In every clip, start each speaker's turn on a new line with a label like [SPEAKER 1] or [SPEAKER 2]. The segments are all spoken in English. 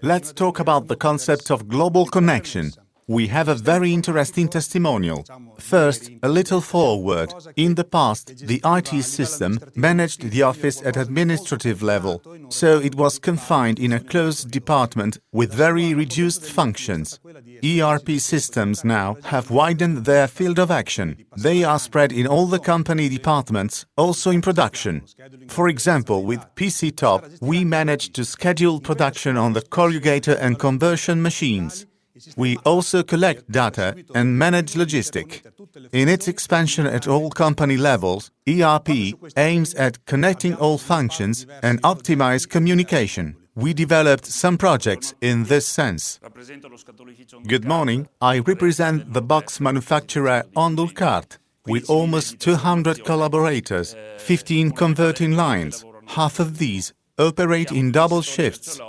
[SPEAKER 1] Let's talk about the concept of global connection. We have a very interesting testimonial. First, a little forward. In the past, the IT system managed the office at administrative level, so it was confined in a closed department with very reduced functions. ERP systems now have widened their field of action. They are spread in all the company departments, also in production. For example, with PC Top, we managed to schedule production on the corrugator and conversion machines. We also collect data and manage logistics. In its expansion at all company levels, ERP aims at connecting all functions and optimize communication. We developed some projects in this sense. Good morning, I represent the box manufacturer Ondulkart, with almost 200 collaborators, 15 converting lines. Half of these operate in double shifts.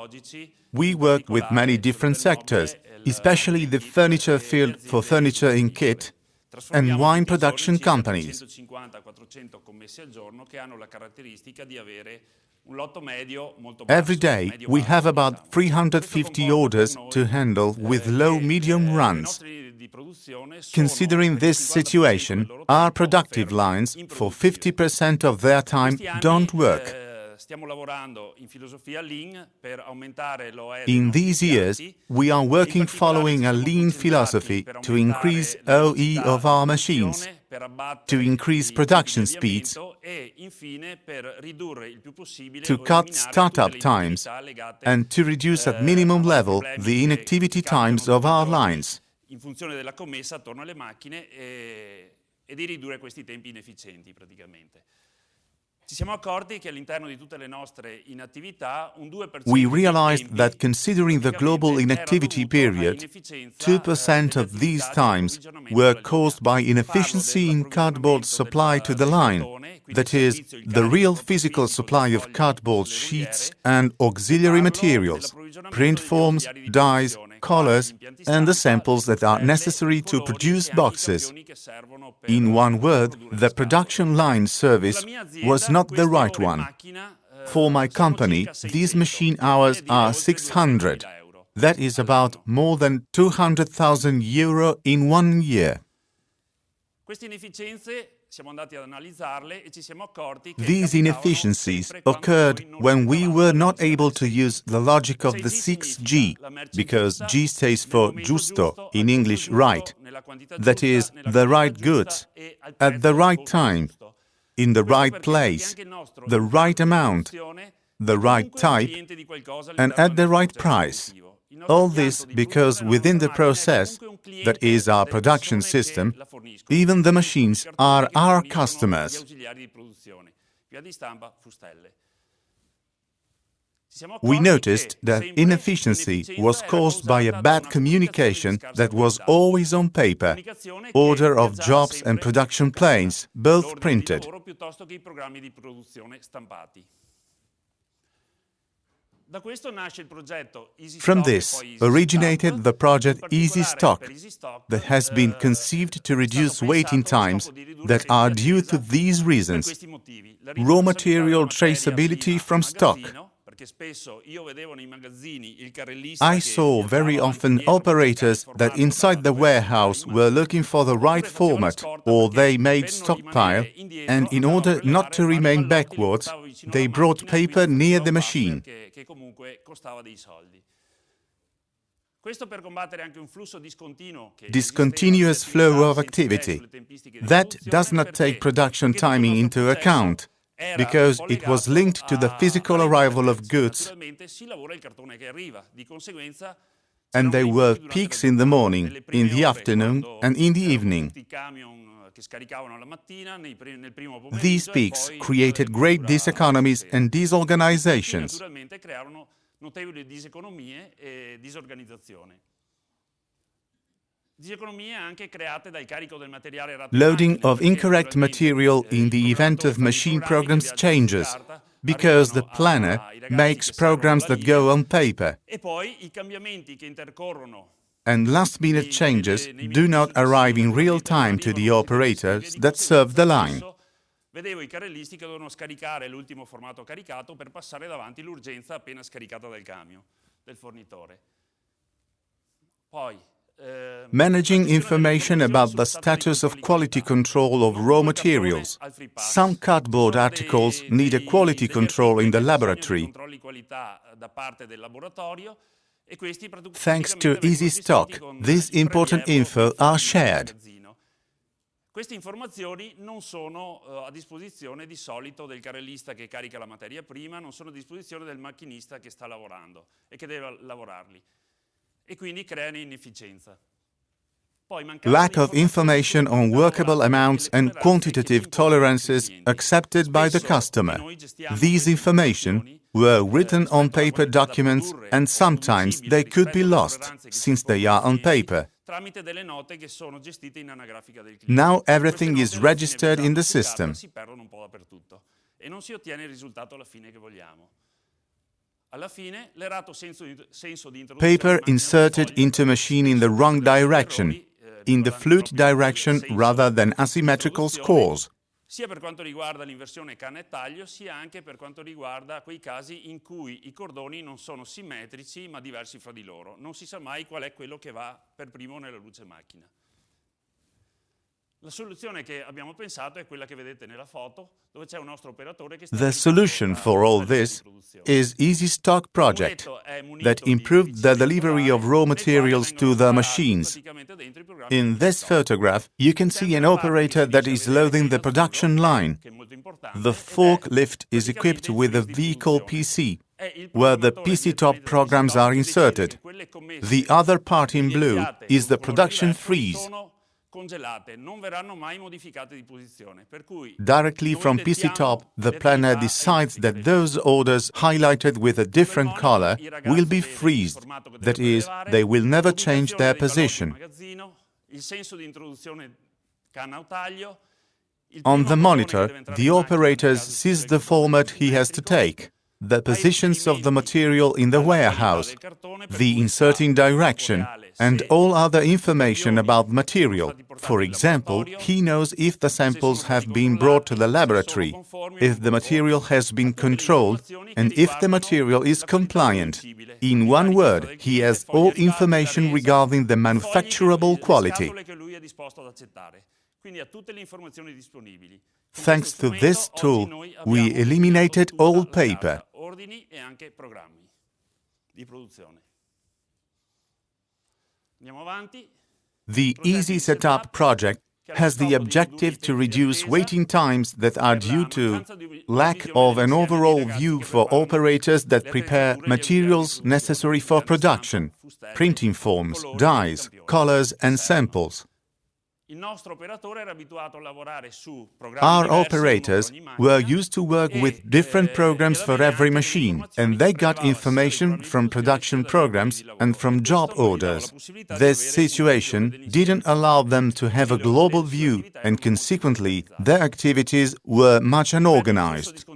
[SPEAKER 1] We work with many different sectors, especially the furniture field for furniture in kit and wine production companies. Every day, we have about 350 orders to handle with low-medium runs. Considering this situation, our productive lines, for 50% of their time, don't work. In these years, we are working following a lean philosophy to increase OE of our machines, to increase production speeds, to cut startup times, and to reduce at minimum level the inactivity times of our lines. We realized that considering the global inactivity period, 2% of these times were caused by inefficiency in cardboard supply to the line, that is, the real physical supply of cardboard sheets and auxiliary materials, print forms, dyes, colors, and the samples that are necessary to produce boxes. In one word, the production line service was not the right one. For my company, these machine hours are 600. That is about more than 200,000 euro in 1 year. These inefficiencies occurred when we were not able to use the logic of the 6G, because G stays for giusto, in English right, that is, the right goods, at the right time, in the right place, the right amount, the right type, and at the right price. All this because within the process, that is our production system, even the machines are our customers. We noticed that inefficiency was caused by a bad communication that was always on paper, order of jobs and production plans, both printed. From this originated the project Easy Stock, that has been conceived to reduce waiting times that are due to these reasons: raw material traceability from stock. I saw very often operators that inside the warehouse were looking for the right format, or they made stockpile, and in order not to remain backwards, they brought paper near the machine. Discontinuous flow of activity. That does not take production timing into account, because it was linked to the physical arrival of goods, and there were peaks in the morning, in the afternoon, and in the evening. These peaks created great diseconomies and disorganizations. Loading of incorrect material in the event of machine programs changes, because the planner makes programs that go on paper. And last-minute changes do not arrive in real time to the operators that serve the line.
[SPEAKER 2] vedevo i carrellisti che dovevano scaricare l'ultimo formato caricato per passare davanti l'urgenza appena scaricata dal camion, del fornitore. Poi,
[SPEAKER 1] managing information about the status of quality control of raw materials. Some cardboard articles need a quality control in the laboratory. Thanks to Easy Stock, these important info are shared.
[SPEAKER 2] Queste informazioni non sono a disposizione di solito del carrellista che carica la materia prima, non sono a disposizione del macchinista che sta lavorando e che deve lavorarli, e quindi creano inefficienza.
[SPEAKER 1] Lack of information on workable amounts and quantitative tolerances accepted by the customer. These information were written on paper documents and sometimes they could be lost, since they are on paper. Now everything is registered in the system. Paper inserted into machine in the wrong direction, in the flute direction rather than asymmetrical scores.
[SPEAKER 2] Sia per quanto riguarda l'inversione canna e taglio, sia anche per quanto riguarda quei casi in cui i cordoni non sono simmetrici ma diversi fra di loro. Non si sa mai qual è quello che va per primo nella luce macchina. La soluzione che abbiamo pensato è quella che vedete nella foto, dove c'è un nostro operatore che sta...
[SPEAKER 1] The solution for all this is Easy Stock project that improved the delivery of raw materials to the machines. In this photograph, you can see an operator that is loading the production line. The forklift is equipped with a vehicle PC, where the PC top programs are inserted. The other part in blue is the production freeze. Directly from PC top, the planner decides that those orders highlighted with a different color will be freezed. That is, they will never change their position. On the monitor, the operator sees the format he has to take, the positions of the material in the warehouse, the inserting direction, and all other information about material. For example, he knows if the samples have been brought to the laboratory, if the material has been controlled, and if the material is compliant. In one word, he has all information regarding the manufacturable quality. Thanks to this tool, we eliminated all paper. The Easy Setup project has the objective to reduce waiting times that are due to lack of an overall view for operators that prepare materials necessary for production, printing forms, dies, colors and samples. Our operators were used to work with different programs for every machine, and they got information from production programs and from job orders. This situation didn't allow them to have a global view, and consequently, their activities were much unorganized.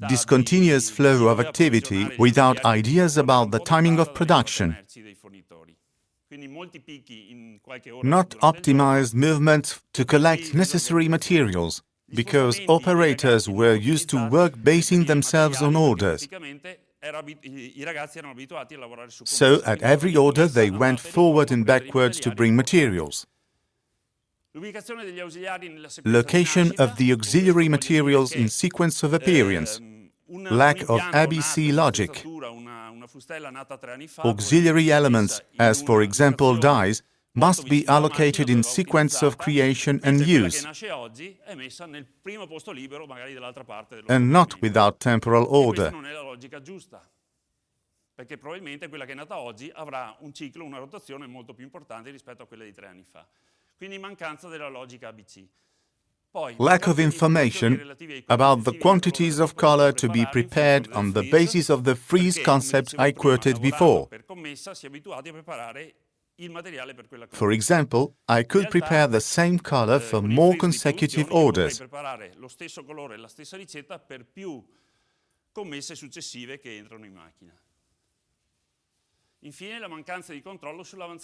[SPEAKER 1] Discontinuous flow of activity without ideas about the timing of production. Not optimized movement to collect necessary materials, because operators were used to work basing themselves on orders. So at every order they went forward and backwards to bring materials. Location of the auxiliary materials in sequence of appearance. Lack of ABC logic. Auxiliary elements, as for example dies, must be allocated in sequence of creation and use, and not without temporal order.
[SPEAKER 2] Perché probabilmente quella che è nata oggi avrà un ciclo, una rotazione molto più importante rispetto a quella di 3 anni fa. Quindi mancanza della logica ABC.
[SPEAKER 1] Lack of information about the quantities of color to be prepared on the basis of the freeze concept I quoted before. For example, I could prepare the same color for more consecutive orders.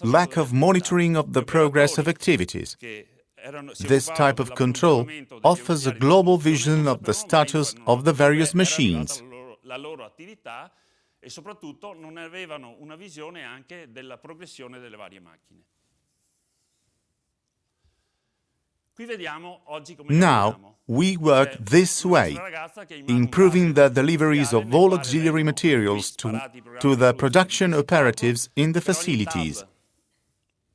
[SPEAKER 1] Lack of monitoring of the progress of activities. This type of control offers a global vision of the status of the various machines.
[SPEAKER 2] La loro attività e soprattutto non avevano una visione anche della progressione delle varie macchine. Qui vediamo oggi come
[SPEAKER 1] Now, we work this way, improving the deliveries of all auxiliary materials to the production operatives in the facilities.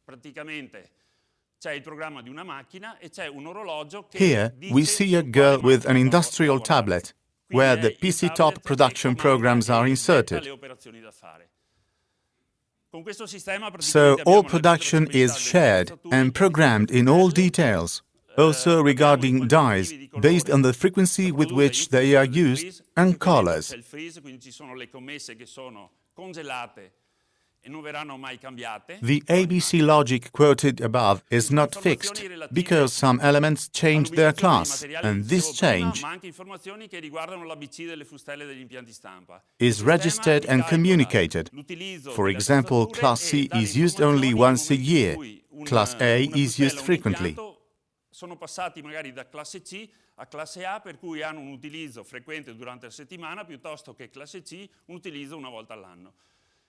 [SPEAKER 2] Praticamente c'è il programma di una macchina e c'è un orologio che
[SPEAKER 1] Here, we see a girl with an industrial tablet, where the PC Top production programs are inserted. So all production is shared and programmed in all details, also regarding dies, based on the frequency with which they are used and colors. The ABC logic quoted above is not fixed, because some elements change their class, and this change is registered and communicated. For example, Class C is used only once a year, Class A is used frequently.
[SPEAKER 2] Sono passati magari da classe C a classe A, per cui hanno un utilizzo frequente durante la settimana, piuttosto che classe C un utilizzo una volta all'anno.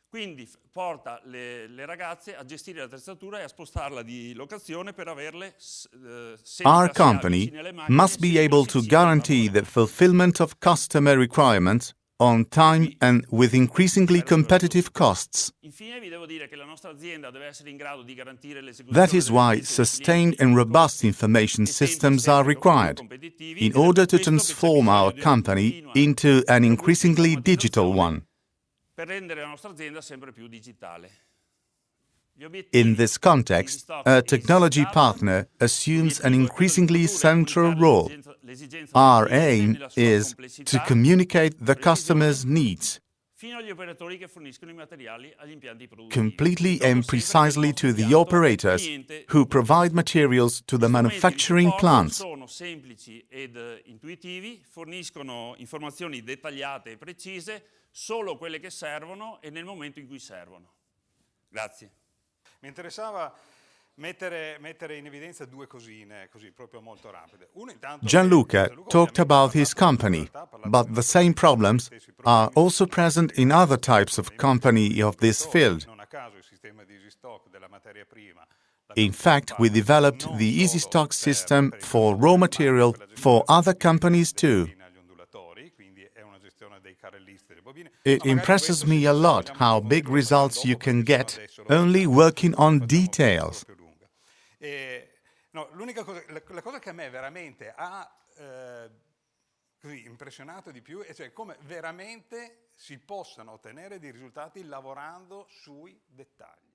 [SPEAKER 2] Quindi porta le ragazze a gestire l'attrezzatura e a spostarla di locazione per averle
[SPEAKER 1] Our company must be able to guarantee the fulfillment of customer requirements on time and with increasingly competitive costs. That is why sustained and robust information systems are required in order to transform our company into an increasingly digital one. In this context, a technology partner assumes an increasingly central role. Our aim is to communicate the customer's needs completely and precisely to the operators who provide materials to the manufacturing plants.
[SPEAKER 2] Solo quelle che servono e nel momento in cui servono. Grazie.
[SPEAKER 3] Mi interessava mettere in evidenza due cosine, così proprio molto rapide.
[SPEAKER 1] Gianluca talked about his company, but the same problems are also present in other types of company of this field. In fact, we developed the Easy Stock system for raw material for other companies too. It impresses me a lot how big results you can get only working on details.
[SPEAKER 3] La cosa che a me veramente ha così impressionato di più è cioè come veramente si possano ottenere dei risultati lavorando sui dettagli.